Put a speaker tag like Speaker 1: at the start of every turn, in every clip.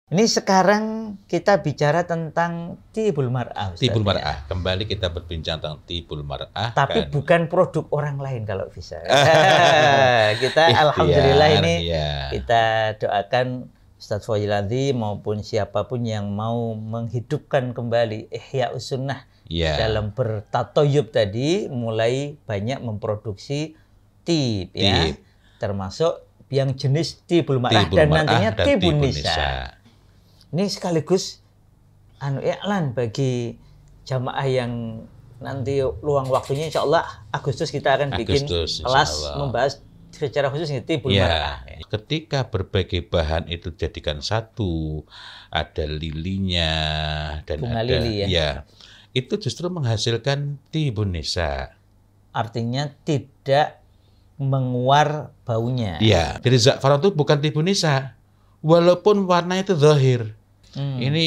Speaker 1: Ini sekarang kita bicara tentang tibul mar'ah, Ustaz.
Speaker 2: Tibul mar'ah. Kembali kita berbincang tentang tibul mar'ah.
Speaker 1: Tapi bukan produk orang lain kalau bisa. Kita
Speaker 2: Ikhtiar,
Speaker 1: alhamdulillah ini
Speaker 2: ya.
Speaker 1: kita doakan Ustaz Fauziladzi maupun siapapun yang mau menghidupkan kembali Ihya Sunnah dalam bertatoyub tadi, mulai banyak memproduksi tib, ya, termasuk yang jenis tibul mar'ah dan nantinya tibun nisa. Ini sekaligus iklan bagi jamaah yang nanti luang waktunya, insya Allah Agustus kita akan bikin kelas membahas secara khusus tibul mar'ah.
Speaker 2: Ketika berbagai bahan itu dijadikan satu, ada lilinya dan
Speaker 1: bunga
Speaker 2: ada
Speaker 1: lili,
Speaker 2: ya, itu justru menghasilkan tibun nisa.
Speaker 1: Artinya tidak menguar baunya.
Speaker 2: Iya, jadi za'faran itu bukan tibun nisa, walaupun warnanya itu zahir. Ini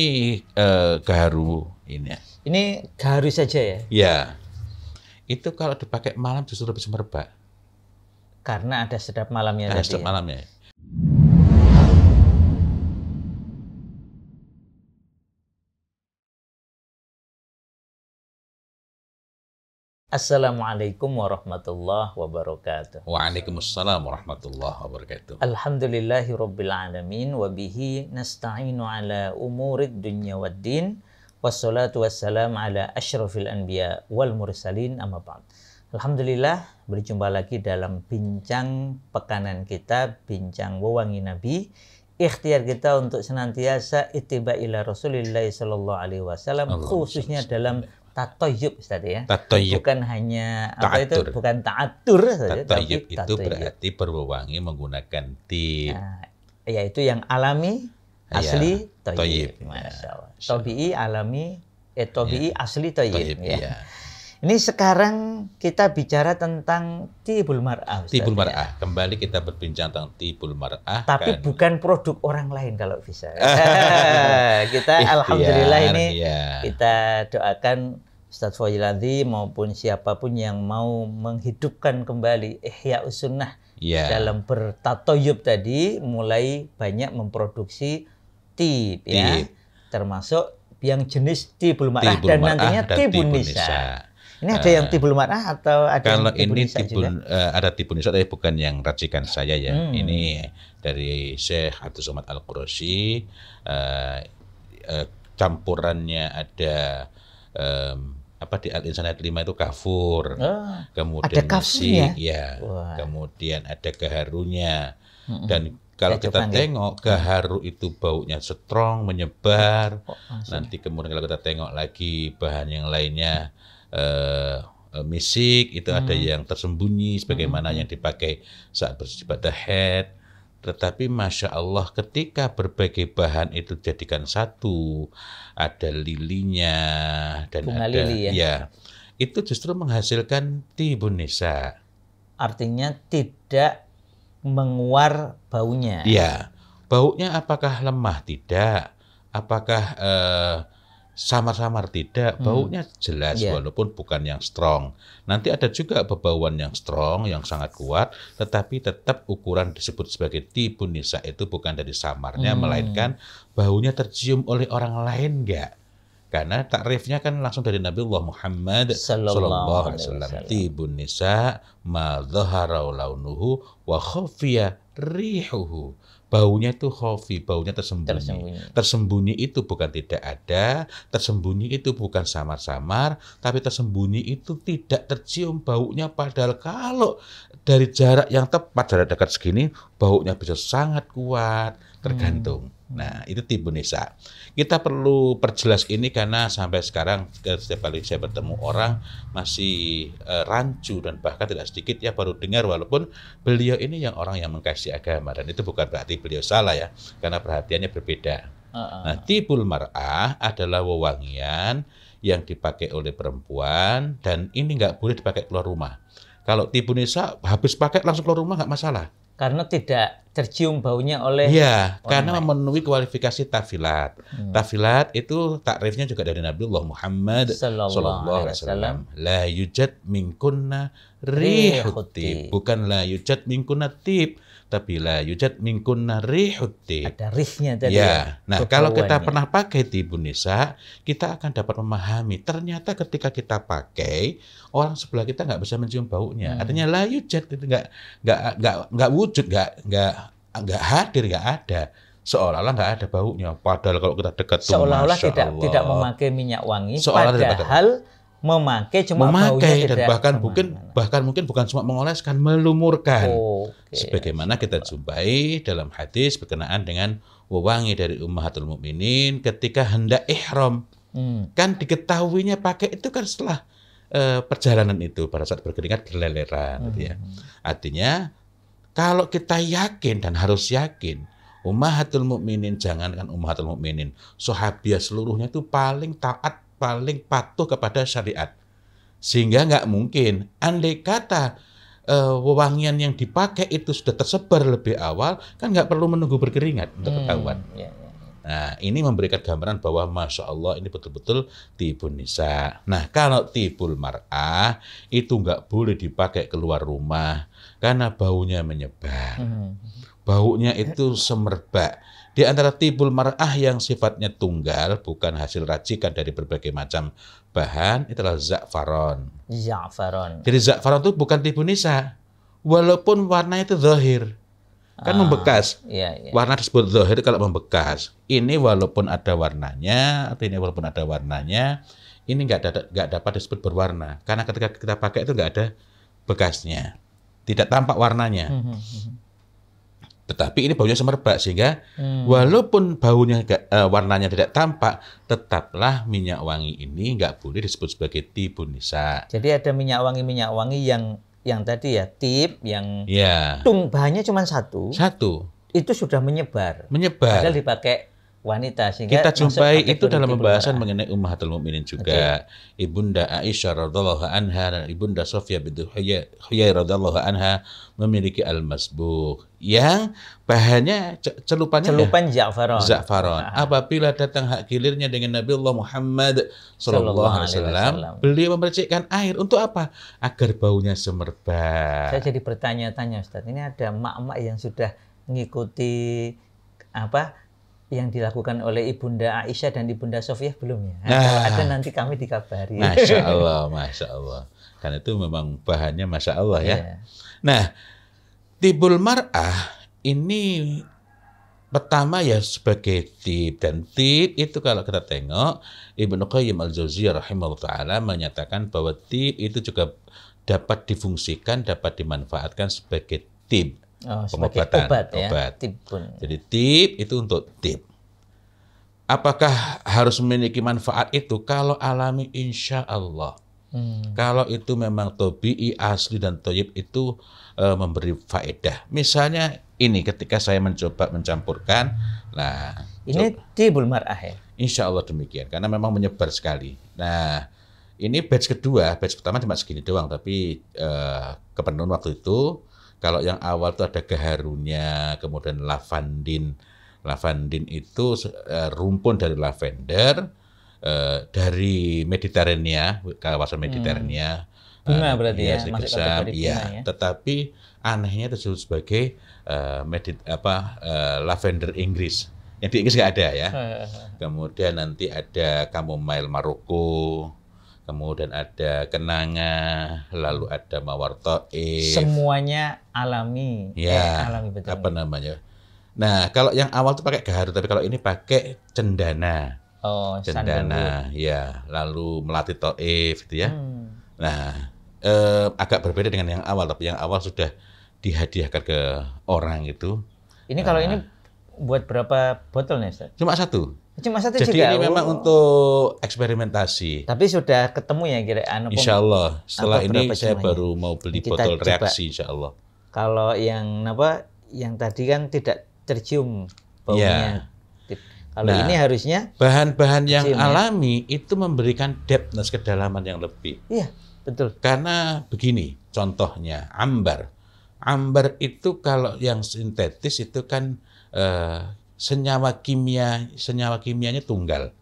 Speaker 2: gaharu ini.
Speaker 1: Ini gaharu saja ya?
Speaker 2: Ya, itu kalau dipakai malam justru lebih semerbak.
Speaker 1: Karena ada sedap malamnya
Speaker 2: ada
Speaker 1: tadi.
Speaker 2: Sedap malamnya.
Speaker 1: Assalamualaikum warahmatullahi wabarakatuh.
Speaker 2: Waalaikumsalam warahmatullahi wabarakatuh.
Speaker 1: Alhamdulillahi rabbil alamin wa bihi nasta'inu ala umurid dunya waddin wassalatu wassalam ala asyrafil anbiya wal mursalin amma ba'd. Alhamdulillah, berjumpa lagi dalam bincang pekanan kita, bincang wewangi Nabi. Ikhtiar kita untuk senantiasa ittiba ila Rasulillah sallallahu alaihi wasallam, khususnya dalam tatoyub, Ustaz ya.
Speaker 2: Tatoyub.
Speaker 1: Bukan hanya
Speaker 2: ta'atur.
Speaker 1: bukan ta'atur saja,
Speaker 2: tatoyub itu berarti berwewangi menggunakan tib.
Speaker 1: Nah, yaitu yang alami, asli, toyib. Masya Allah. Tobi'i, alami, tobi'i, asli, toyib. Ya. Ini sekarang kita bicara tentang tibul mar'ah, Ustaz.
Speaker 2: Tibul mar'ah. Kembali kita berbincang tentang tibul mar'ah.
Speaker 1: Tapi bukan produk orang lain kalau bisa. Kita alhamdulillah ini kita doakan Ustaz Fauziladzi maupun siapapun yang mau menghidupkan kembali Ihya Sunnah dalam bertatoyub tadi, mulai banyak memproduksi tib, ya, termasuk yang jenis tibul mar'ah dan nantinya tibun nisa. Ini ada yang tibul mar'ah atau ada
Speaker 2: kalau
Speaker 1: yang tibun
Speaker 2: ini
Speaker 1: nisa
Speaker 2: tibun,
Speaker 1: juga?
Speaker 2: ada tibun nisa, tapi bukan yang racikan saya ya. Ini dari Syekh Abdul Somad Al-Qurashi. Campurannya ada di Al-Insan ayat 5 itu kafur. Kemudian musik, ya. Kemudian ada gaharunya. Dan kalau kita tengok gaharu itu baunya strong, menyebar. Nanti kemudian kalau kita tengok lagi bahan yang lainnya, misik itu ada yang tersembunyi sebagaimana yang dipakai saat beribadah haid. Tetapi Masya Allah, ketika berbagai bahan itu dijadikan satu, ada lilinya dan
Speaker 1: bunga
Speaker 2: ada
Speaker 1: lili,
Speaker 2: ya, itu justru menghasilkan tibun nisa.
Speaker 1: Artinya tidak menguar baunya.
Speaker 2: Iya, baunya apakah lemah? Tidak. Apakah samar-samar? Tidak. Baunya jelas, walaupun bukan yang strong. Nanti ada juga bebauan yang strong, yang sangat kuat, tetapi tetap ukuran disebut sebagai tibun nisa itu bukan dari samarnya, melainkan baunya tercium oleh orang lain enggak. Karena takrifnya kan langsung dari Nabiullah Muhammad sallallahu alaihi wasallam. Tibun nisa ma dhahara launuhu wa khafiya rihuhu. Baunya itu khafi, baunya tersembunyi. Tersembunyi itu bukan tidak ada, tersembunyi itu bukan samar-samar, tapi tersembunyi itu tidak tercium baunya. Padahal kalau dari jarak yang tepat, jarak dekat segini, baunya bisa sangat kuat, tergantung. Nah, itu tibun nisa. Kita perlu perjelas ini karena sampai sekarang setiap kali saya bertemu orang masih rancu dan bahkan tidak sedikit ya baru dengar, walaupun beliau ini orang yang mengkaji agama, dan itu bukan berarti beliau salah ya, karena perhatiannya berbeda. Nah, tibul mar'ah adalah wewangian yang dipakai oleh perempuan dan ini nggak boleh dipakai keluar rumah. Kalau tibun nisa habis pakai langsung keluar rumah nggak masalah.
Speaker 1: Karena tidak tercium baunya oleh
Speaker 2: karena memenuhi kualifikasi tafilat. Tafilat itu takrifnya juga dari Nabiullah Muhammad sallallahu alaihi wasallam. La yujad minkunna rihut tib. Bukan la yujad minkunna tib. tapi la yujad min kunna rihut tib.
Speaker 1: Ada rihnya tadi.
Speaker 2: Ya. Nah, kalau kita pernah pakai tibun nisa, kita akan dapat memahami ternyata ketika kita pakai, orang sebelah kita nggak bisa mencium baunya. Artinya la yujad, itu nggak wujud, nggak hadir, nggak ada. Seolah-olah nggak ada baunya. Padahal kalau kita dekat tuh,
Speaker 1: seolah-olah tidak memakai minyak wangi, padahal memakai baunya
Speaker 2: dan bahkan mungkin bukan cuma mengoleskan, melumurkan. Sebagaimana kita jumpai dalam hadis berkenaan dengan wewangi dari Ummahatul Mukminin ketika hendak ihram. Kan diketahuinya pakai itu kan setelah perjalanan itu, pada saat berkeringat berleleran gitu ya. Artinya kalau kita yakin dan harus yakin, Ummahatul Mukminin, jangankan Ummahatul Mukminin, sahabiah seluruhnya itu paling taat, paling patuh kepada syariat. Sehingga nggak mungkin, andai kata wewangian yang dipakai itu sudah tersebar lebih awal, kan nggak perlu menunggu berkeringat untuk ketahuan. Nah, ini memberikan gambaran bahwa Masya Allah ini betul-betul tibun nisa. Nah, kalau tibul mar'ah itu nggak boleh dipakai keluar rumah karena baunya menyebar. Baunya itu semerbak. Di antara tibul mar'ah yang sifatnya tunggal, bukan hasil racikan dari berbagai macam bahan, itulah za'faron. Jadi za'faron itu bukan tibun nisa, walaupun warnanya itu zahir. Kan membekas. Warna disebut zahir kalau membekas. Ini walaupun ada warnanya, ini nggak dapat disebut berwarna. Karena ketika kita pakai itu nggak ada bekasnya. Tidak tampak warnanya. Tetapi ini baunya semerbak, sehingga walaupun baunya warnanya tidak tampak, tetaplah minyak wangi ini nggak boleh disebut sebagai tibun nisa.
Speaker 1: Jadi ada minyak wangi yang tadi ya, tib, yang bahannya cuma satu. Itu sudah menyebar. Padahal dipakai wanita, sehingga
Speaker 2: kita jumpai itu dalam pembahasan mengenai Ummahatul Mukminin juga. Ibunda Aisyah radhiyallahu anha dan Ibunda Sofia binti Huyai radhiyallahu anha memiliki al-masbugh yang bahannya celupan za'faron. Apabila datang hak gilirnya dengan Nabi Allah Muhammad sallallahu alaihi wasallam, beliau memercikkan air untuk apa? Agar baunya semerbak.
Speaker 1: Saya jadi bertanya-tanya, Ustaz. Ini ada mak-mak yang sudah mengikuti yang dilakukan oleh Ibunda Aisyah dan Ibunda Sofiyah belum ya? Kalau ada nanti kami dikabari.
Speaker 2: Masya Allah. Karena itu memang bahannya Masya Allah ya. Nah, tibul mar'ah ini pertama ya sebagai tib. Dan tib itu kalau kita tengok, Ibnu Qayyim al-Jauziyah rahimahullah ta'ala menyatakan bahwa tib itu juga dapat difungsikan, dapat dimanfaatkan sebagai tib. Pengobatan, obat. Jadi tib itu untuk tib. Apakah harus memiliki manfaat itu? Kalau alami, insya Allah. Kalau itu memang tabi'i, asli dan thayyib, itu memberi faedah. Misalnya ini ketika saya mencoba mencampurkan,
Speaker 1: ini tibul mar'ah ya?
Speaker 2: Insya Allah demikian, karena memang menyebar sekali. Nah, ini batch kedua, batch pertama cuma segini doang, tapi kepenuhan waktu itu. Kalau yang awal itu ada gaharunya, kemudian lavandin. Lavandin itu rumpun dari lavender, dari Mediterania, kawasan Mediterania.
Speaker 1: Bunga berarti ya?
Speaker 2: Iya. Tetapi anehnya itu disebut sebagai lavender Inggris. Yang di Inggris nggak ada ya. Kemudian nanti ada chamomile Maroko. Kemudian ada kenanga, lalu ada mawar taif.
Speaker 1: Semuanya alami. Alami betul.
Speaker 2: Nah, kalau yang awal itu pakai gaharu, tapi kalau ini pakai cendana.
Speaker 1: Cendana,
Speaker 2: ya. Lalu melati taif, gitu ya. Nah, agak berbeda dengan yang awal, tapi yang awal sudah dihadiahkan ke orang itu.
Speaker 1: Ini kalau ini buat berapa botol nih, Ustaz?
Speaker 2: Cuma satu.
Speaker 1: Jadi
Speaker 2: juga. Jadi ini memang untuk eksperimentasi.
Speaker 1: Tapi sudah ketemu ya kira
Speaker 2: Insya Allah. Setelah ini saya baru mau beli botol reaksi, Insya Allah.
Speaker 1: Kalau yang tadi kan tidak tercium baunya. Kalau ini harusnya
Speaker 2: bahan-bahan yang alami itu memberikan depthness, kedalaman yang lebih.
Speaker 1: Iya, betul.
Speaker 2: Karena begini, contohnya ambar. Ambar itu kalau yang sintetis itu kan senyawa kimianya tunggal.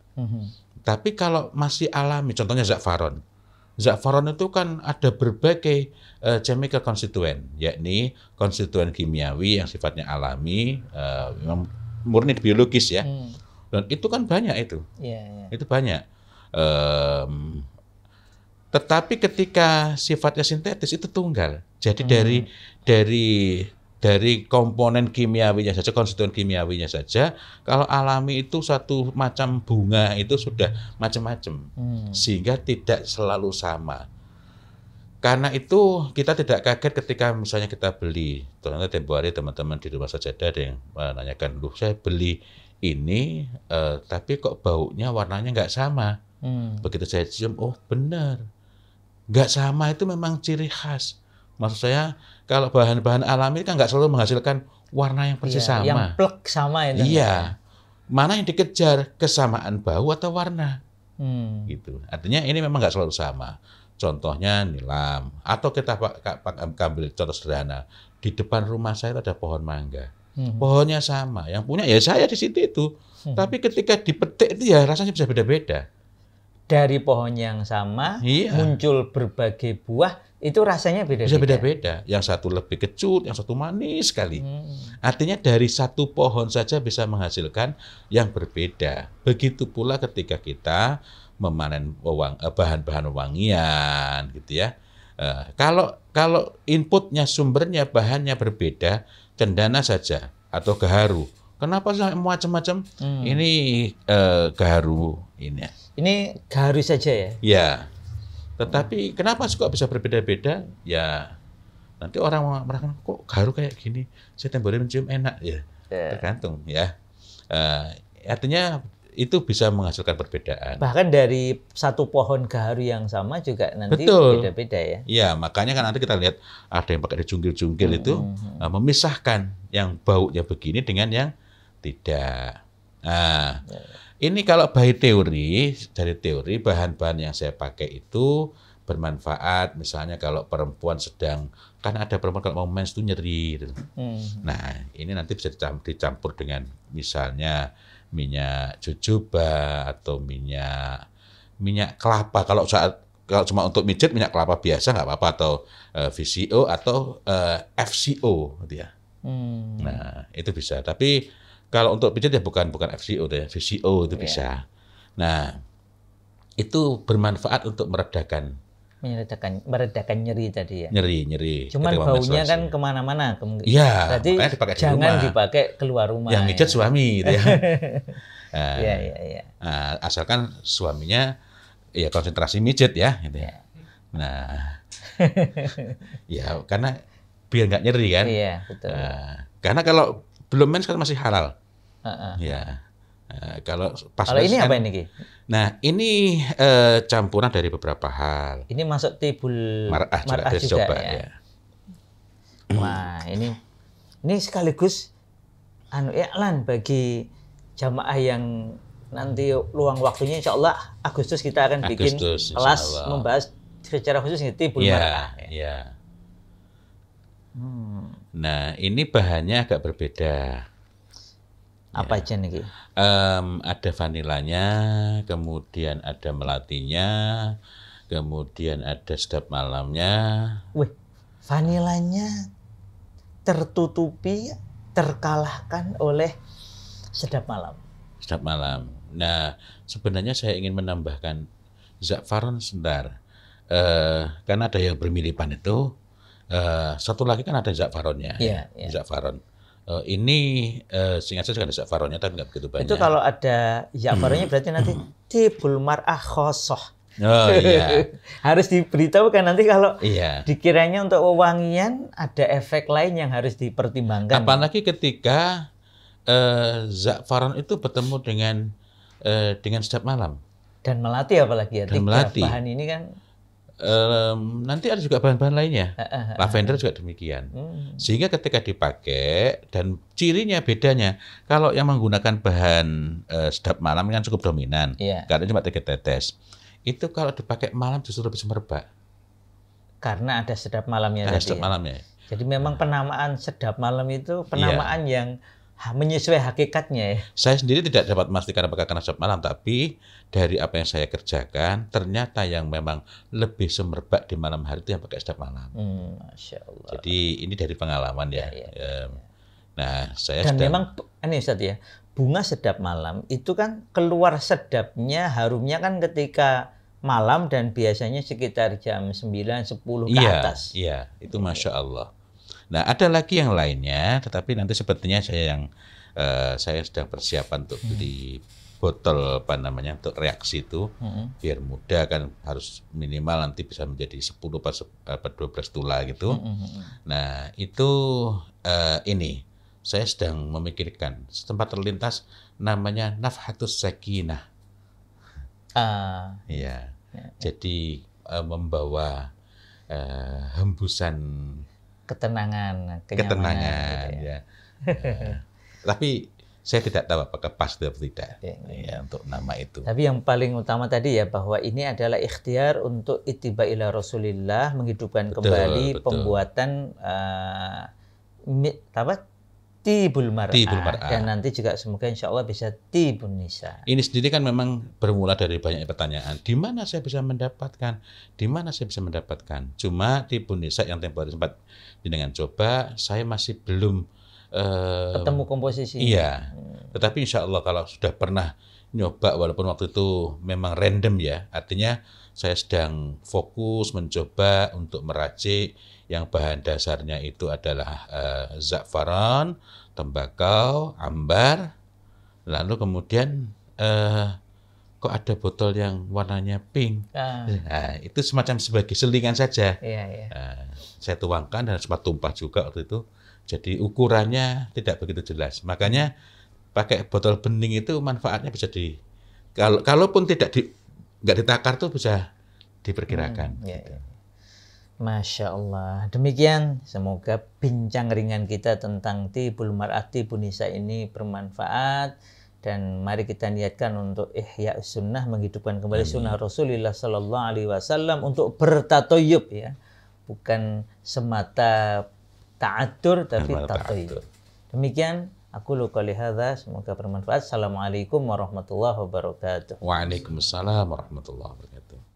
Speaker 2: Tapi kalau masih alami, contohnya za'faron. Za'faron itu kan ada berbagai chemical constituent, yakni konstituen kimiawi yang sifatnya alami, memang murni biologis ya. Dan itu kan banyak itu. Itu banyak. Tetapi ketika sifatnya sintetis itu tunggal. Jadi dari komponen kimiawinya saja, konstituen kimiawinya saja, kalau alami itu satu macam bunga itu sudah macam-macam. Sehingga tidak selalu sama. Karena itu kita tidak kaget ketika misalnya kita beli. Ternyata tempo hari teman-teman di Rumah Sajadah ada yang menanyakan, "Loh, saya beli ini tapi kok baunya warnanya nggak sama." Begitu saya cium, oh benar. Nggak sama itu memang ciri khas. Maksud saya, kalau bahan-bahan alami kan nggak selalu menghasilkan warna yang persis sama.
Speaker 1: Yang plek sama itu.
Speaker 2: Iya. Mana yang dikejar, kesamaan bau atau warna. Gitu. Artinya ini memang nggak selalu sama. Contohnya nilam. Atau kita ambil contoh sederhana. Di depan rumah saya ada pohon mangga. Pohonnya sama. Yang punya ya saya di situ itu. Tapi ketika dipetik itu ya rasanya bisa beda-beda.
Speaker 1: Dari pohon yang sama muncul berbagai buah, itu rasanya beda-beda.
Speaker 2: Bisa beda-beda. Yang satu lebih kecut, yang satu manis sekali. Artinya dari satu pohon saja bisa menghasilkan yang berbeda. Begitu pula ketika kita memanen bahan-bahan wangian, gitu ya. Kalau inputnya, sumbernya, bahannya berbeda, cendana saja atau gaharu. Kenapa sampai macam-macam? Ini gaharu ini.
Speaker 1: Ini gaharu saja ya?
Speaker 2: Ya. Tetapi kenapa kok bisa berbeda-beda? Ya nanti orang merasa kok gaharu kayak gini. Saya tempo hari mencium enak ya. Tergantung ya. Artinya itu bisa menghasilkan perbedaan.
Speaker 1: Bahkan dari satu pohon gaharu yang sama juga nanti beda-beda ya?
Speaker 2: Iya, makanya kan nanti kita lihat ada yang pakai dijungkil-jungkil itu memisahkan yang baunya begini dengan yang tidak. Nah, ini kalau dari teori bahan-bahan yang saya pakai itu bermanfaat. Misalnya kalau perempuan kan ada perempuan kalau mau mens itu nyeri. Gitu. Nah, ini nanti bisa dicampur dengan misalnya minyak jojoba atau minyak kelapa. Kalau cuma untuk mijit minyak kelapa biasa nggak apa-apa, atau VCO atau FCO gitu ya. Nah, itu bisa. Tapi kalau untuk pijat ya bukan FCO ya, VCO itu bisa. Nah, itu bermanfaat untuk meredakan nyeri tadi ya. Nyeri.
Speaker 1: Cuman baunya kan kemana-mana.
Speaker 2: Iya.
Speaker 1: Berarti jangan dipakai keluar rumah.
Speaker 2: Yang mijat suami, gitu ya.
Speaker 1: Iya.
Speaker 2: Nah, asalkan suaminya ya konsentrasi mijit ya, gitu ya. Nah, ya karena biar nggak nyeri kan.
Speaker 1: Iya betul.
Speaker 2: Karena kalau belum mens kan masih halal. Ya. Kalau
Speaker 1: ini apa ini Ki?
Speaker 2: Nah, ini campuran dari beberapa hal.
Speaker 1: Ini masuk tibul mar'ah juga ya. Wah, ini sekaligus iklan bagi jamaah yang nanti luang waktunya, insya Allah Agustus kita akan bikin kelas membahas secara khusus tibul mar'ah.
Speaker 2: Ya. Nah, ini bahannya agak berbeda.
Speaker 1: Apa aja nih?
Speaker 2: Ada vanilanya, kemudian ada melatinya, kemudian ada sedap malamnya.
Speaker 1: Wih, vanilanya tertutupi, terkalahkan oleh sedap malam.
Speaker 2: Sedap malam. Nah, sebenarnya saya ingin menambahkan za'faron sebentar. Karena ada yang bermiripan itu. Satu lagi kan ada za'faronnya.
Speaker 1: Yeah.
Speaker 2: Za'faron. Ini seingat saya juga ada za'faronnya, tapi nggak begitu banyak.
Speaker 1: Itu kalau ada za'faronnya berarti nanti tibul mar'ah khosoh.
Speaker 2: Oh iya.
Speaker 1: Harus diberitahukan nanti kalau dikiranya untuk wewangian ada efek lain yang harus dipertimbangkan.
Speaker 2: Apalagi ketika za'faron itu bertemu dengan sedap malam.
Speaker 1: Dan melati apalagi ya. Tiga bahan ini kan.
Speaker 2: Nanti ada juga bahan-bahan lainnya. Lavender juga demikian. Sehingga ketika dipakai dan cirinya bedanya, kalau yang menggunakan bahan sedap malam kan cukup dominan, karena cuma 3 tetes. Itu kalau dipakai malam justru lebih semerbak.
Speaker 1: Karena ada sedap malamnya.
Speaker 2: Ada sedap malamnya.
Speaker 1: Jadi memang penamaan sedap malam itu penamaan yang menyesuai hakikatnya ya.
Speaker 2: Saya sendiri tidak dapat memastikan apakah karena sedap malam, tapi dari apa yang saya kerjakan, ternyata yang memang lebih semerbak di malam hari itu yang pakai sedap malam.
Speaker 1: Masya Allah.
Speaker 2: Jadi ini dari pengalaman ya. Nah, saya
Speaker 1: dan memang ini Ustaz ya, bunga sedap malam itu kan keluar sedapnya, harumnya kan ketika malam dan biasanya sekitar jam 9, 10 ke atas.
Speaker 2: Iya, itu Masya Allah. Nah, ada lagi yang lainnya, tetapi nanti sepertinya saya sedang persiapan untuk beli botol untuk reaksi itu, biar mudah kan, harus minimal nanti bisa menjadi 10 atau 12 tula gitu. Nah, itu ini saya sedang memikirkan setempat terlintas namanya Nafhatus Sakinah. Iya. Jadi membawa hembusan
Speaker 1: ketenangan,
Speaker 2: ketenangan gitu ya. Tapi saya tidak tahu apakah pas atau tidak ya, untuk nama itu.
Speaker 1: Tapi yang paling utama tadi ya, bahwa ini adalah ikhtiar untuk ittiba ila Rasulillah, menghidupkan kembali pembuatan tibul mar'ah. Dan nanti juga semoga insya Allah bisa tibun nisa.
Speaker 2: Ini sendiri kan memang bermula dari banyak pertanyaan. Di mana saya bisa mendapatkan? Di mana saya bisa mendapatkan? Cuma tibun nisa yang tempo hari sempat dengan coba, saya masih belum
Speaker 1: ketemu komposisi.
Speaker 2: Iya. Tetapi insya Allah kalau sudah pernah nyoba, walaupun waktu itu memang random ya, artinya saya sedang fokus mencoba untuk meracik yang bahan dasarnya itu adalah za'faran, tembakau, ambar, lalu kemudian kok ada botol yang warnanya pink. Nah, itu semacam sebagai selingan saja. Saya tuangkan dan sempat tumpah juga waktu itu. Jadi ukurannya tidak begitu jelas. Makanya pakai botol bening itu manfaatnya bisa kalaupun nggak ditakar tuh bisa diperkirakan.
Speaker 1: Masya Allah. Demikian, semoga bincang ringan kita tentang tibul mar'ah, tibun nisa ini bermanfaat, dan mari kita niatkan untuk ihya sunnah, menghidupkan kembali sunnah Rasulullah Sallallahu Alaihi Wasallam untuk bertatoyub ya, bukan semata ta'atur tapi tatoyub. Demikian, aku qouli hadza, semoga bermanfaat. Assalamualaikum warahmatullahi wabarakatuh.
Speaker 2: Waalaikumsalam warahmatullahi wabarakatuh.